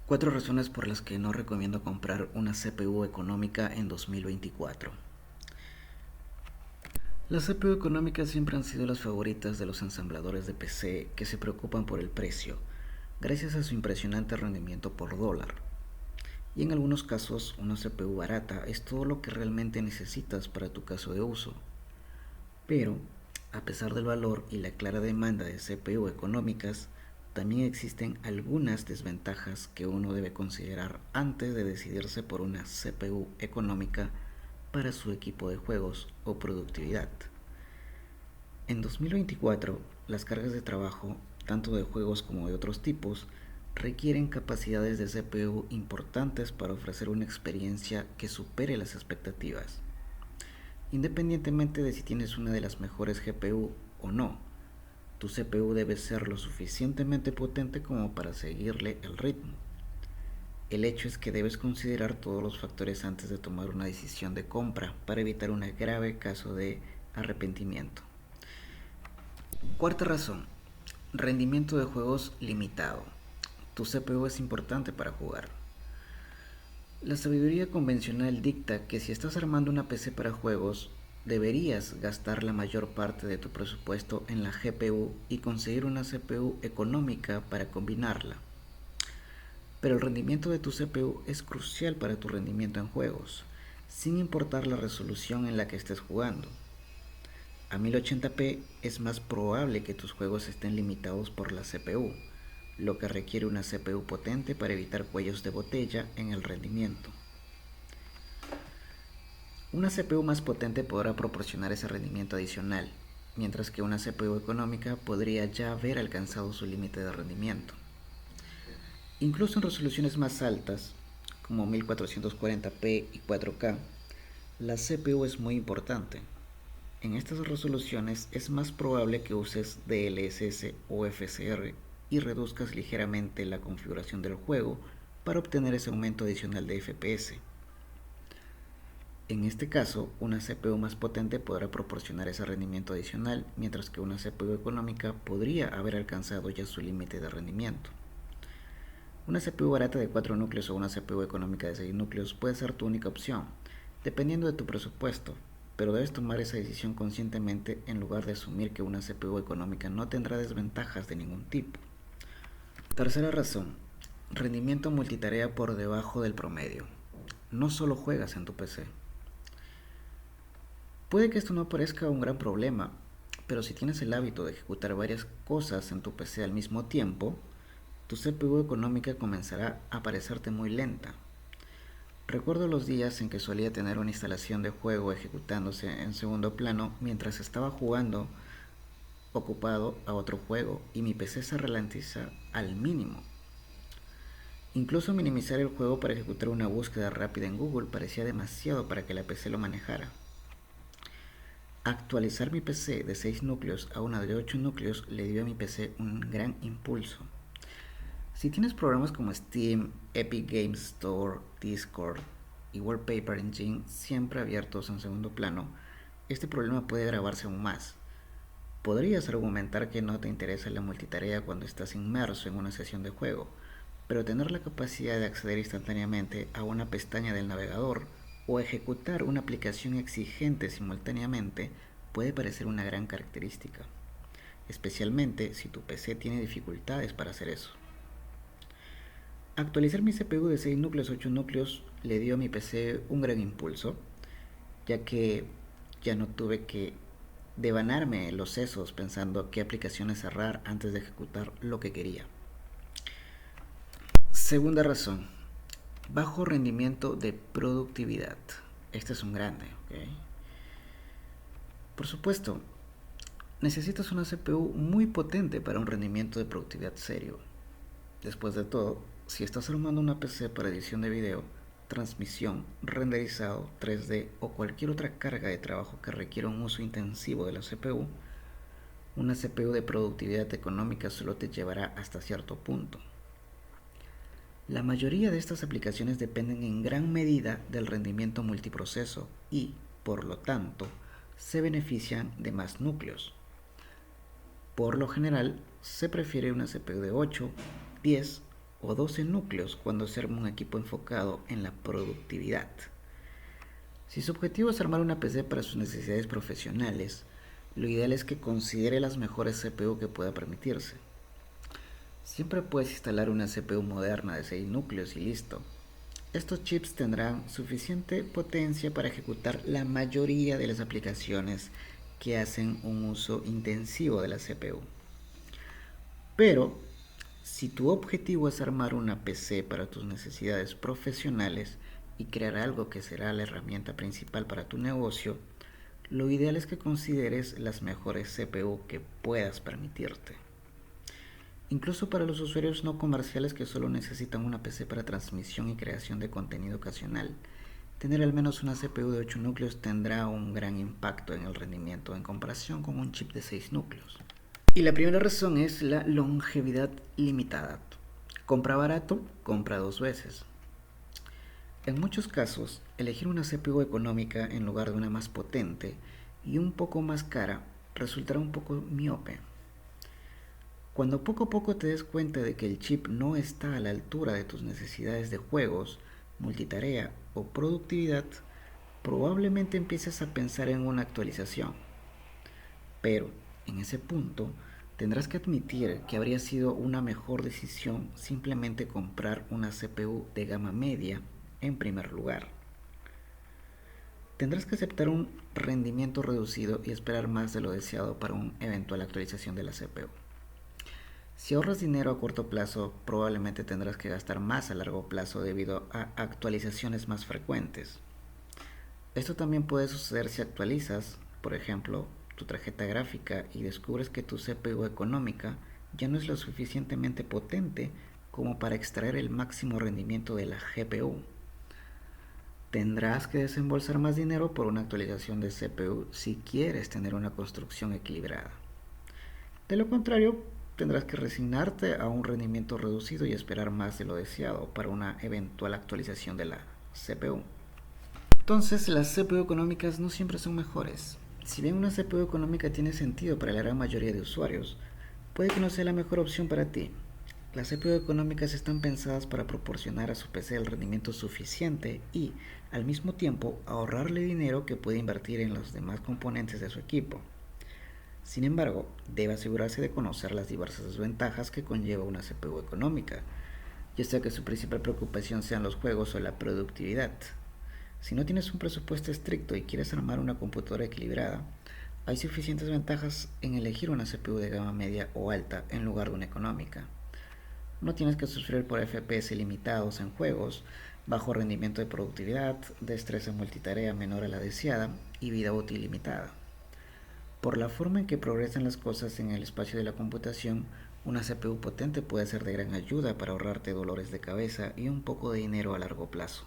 4 razones por las que no recomiendo comprar una CPU económica en 2024. Las CPU económicas siempre han sido las favoritas de los ensambladores de PC que se preocupan por el precio, gracias a su impresionante rendimiento por dólar. Y en algunos casos, una CPU barata es todo lo que realmente necesitas para tu caso de uso. Pero, a pesar del valor y la clara demanda de CPU económicas, también existen algunas desventajas que uno debe considerar antes de decidirse por una CPU económica para su equipo de juegos o productividad. En 2024, las cargas de trabajo, tanto de juegos como de otros tipos, requieren capacidades de CPU importantes para ofrecer una experiencia que supere las expectativas. Independientemente de si tienes una de las mejores GPU o no, tu CPU debe ser lo suficientemente potente como para seguirle el ritmo. El hecho es que debes considerar todos los factores antes de tomar una decisión de compra para evitar un grave caso de arrepentimiento. Cuarta razón, rendimiento de juegos limitado. Tu CPU es importante para jugar. La sabiduría convencional dicta que si estás armando una PC para juegos, deberías gastar la mayor parte de tu presupuesto en la GPU y conseguir una CPU económica para combinarla. Pero el rendimiento de tu CPU es crucial para tu rendimiento en juegos, sin importar la resolución en la que estés jugando. A 1080p es más probable que tus juegos estén limitados por la CPU, lo que requiere una CPU potente para evitar cuellos de botella en el rendimiento. Una CPU más potente podrá proporcionar ese rendimiento adicional, mientras que una CPU económica podría ya haber alcanzado su límite de rendimiento. Incluso en resoluciones más altas, como 1440p y 4K, la CPU es muy importante. En estas resoluciones es más probable que uses DLSS o FSR y reduzcas ligeramente la configuración del juego para obtener ese aumento adicional de FPS. En este caso, una CPU más potente podrá proporcionar ese rendimiento adicional, mientras que una CPU económica podría haber alcanzado ya su límite de rendimiento. Una CPU barata de 4 núcleos o una CPU económica de 6 núcleos puede ser tu única opción, dependiendo de tu presupuesto, pero debes tomar esa decisión conscientemente en lugar de asumir que una CPU económica no tendrá desventajas de ningún tipo. Tercera razón, rendimiento multitarea por debajo del promedio. No solo juegas en tu PC. Puede que esto no parezca un gran problema, pero si tienes el hábito de ejecutar varias cosas en tu PC al mismo tiempo, tu CPU económica comenzará a parecerte muy lenta. Recuerdo los días en que solía tener una instalación de juego ejecutándose en segundo plano mientras estaba jugando ocupado a otro juego y mi PC se ralentiza al mínimo. Incluso minimizar el juego para ejecutar una búsqueda rápida en Google parecía demasiado para que la PC lo manejara. Actualizar mi PC de 6 núcleos a una de 8 núcleos le dio a mi PC un gran impulso. Si tienes programas como Steam, Epic Games Store, Discord y Wallpaper Engine siempre abiertos en segundo plano, este problema puede agravarse aún más. Podrías argumentar que no te interesa la multitarea cuando estás inmerso en una sesión de juego, pero tener la capacidad de acceder instantáneamente a una pestaña del navegador o ejecutar una aplicación exigente simultáneamente puede parecer una gran característica, especialmente si tu PC tiene dificultades para hacer eso. Actualizar mi CPU de 6 núcleos a 8 núcleos le dio a mi PC un gran impulso, ya que ya no tuve que devanarme los sesos pensando qué aplicaciones cerrar antes de ejecutar lo que quería. Segunda razón, bajo rendimiento de productividad. Este es un grande, ¿ok? Por supuesto, necesitas una CPU muy potente para un rendimiento de productividad serio. Después de todo, si estás armando una PC para edición de video, transmisión, renderizado, 3D o cualquier otra carga de trabajo que requiera un uso intensivo de la CPU, una CPU de productividad económica solo te llevará hasta cierto punto. La mayoría de estas aplicaciones dependen en gran medida del rendimiento multiproceso y, por lo tanto, se benefician de más núcleos. Por lo general, se prefiere una CPU de 8, 10 o 12 núcleos cuando se arma un equipo enfocado en la productividad. Si su objetivo es armar una PC para sus necesidades profesionales, lo ideal es que considere las mejores CPU que pueda permitirse. Siempre puedes instalar una CPU moderna de 6 núcleos y listo. Estos chips tendrán suficiente potencia para ejecutar la mayoría de las aplicaciones que hacen un uso intensivo de la CPU. Pero, si tu objetivo es armar una PC para tus necesidades profesionales y crear algo que será la herramienta principal para tu negocio, lo ideal es que consideres las mejores CPU que puedas permitirte. Incluso para los usuarios no comerciales que solo necesitan una PC para transmisión y creación de contenido ocasional, tener al menos una CPU de 8 núcleos tendrá un gran impacto en el rendimiento en comparación con un chip de 6 núcleos. Y la primera razón es la longevidad limitada. Compra barato, compra 2 veces. En muchos casos, elegir una CPU económica en lugar de una más potente y un poco más cara resultará un poco miope. Cuando poco a poco te des cuenta de que el chip no está a la altura de tus necesidades de juegos, multitarea o productividad, probablemente empieces a pensar en una actualización. Pero, en ese punto, tendrás que admitir que habría sido una mejor decisión simplemente comprar una CPU de gama media en primer lugar. Tendrás que aceptar un rendimiento reducido y esperar más de lo deseado para una eventual actualización de la CPU. Si ahorras dinero a corto plazo, probablemente tendrás que gastar más a largo plazo debido a actualizaciones más frecuentes. Esto también puede suceder si actualizas, por ejemplo, tu tarjeta gráfica y descubres que tu CPU económica ya no es lo suficientemente potente como para extraer el máximo rendimiento de la GPU. Tendrás que desembolsar más dinero por una actualización de CPU si quieres tener una construcción equilibrada. De lo contrario, tendrás que resignarte a un rendimiento reducido y esperar más de lo deseado para una eventual actualización de la CPU. Entonces, las CPU económicas no siempre son mejores. Si bien una CPU económica tiene sentido para la gran mayoría de usuarios, puede que no sea la mejor opción para ti. Las CPU económicas están pensadas para proporcionar a su PC el rendimiento suficiente y, al mismo tiempo, ahorrarle dinero que puede invertir en los demás componentes de su equipo. Sin embargo, debe asegurarse de conocer las diversas desventajas que conlleva una CPU económica, ya sea que su principal preocupación sean los juegos o la productividad. Si no tienes un presupuesto estricto y quieres armar una computadora equilibrada, hay suficientes ventajas en elegir una CPU de gama media o alta en lugar de una económica. No tienes que sufrir por FPS limitados en juegos, bajo rendimiento de productividad, destreza multitarea menor a la deseada y vida útil limitada. Por la forma en que progresan las cosas en el espacio de la computación, una CPU potente puede ser de gran ayuda para ahorrarte dolores de cabeza y un poco de dinero a largo plazo.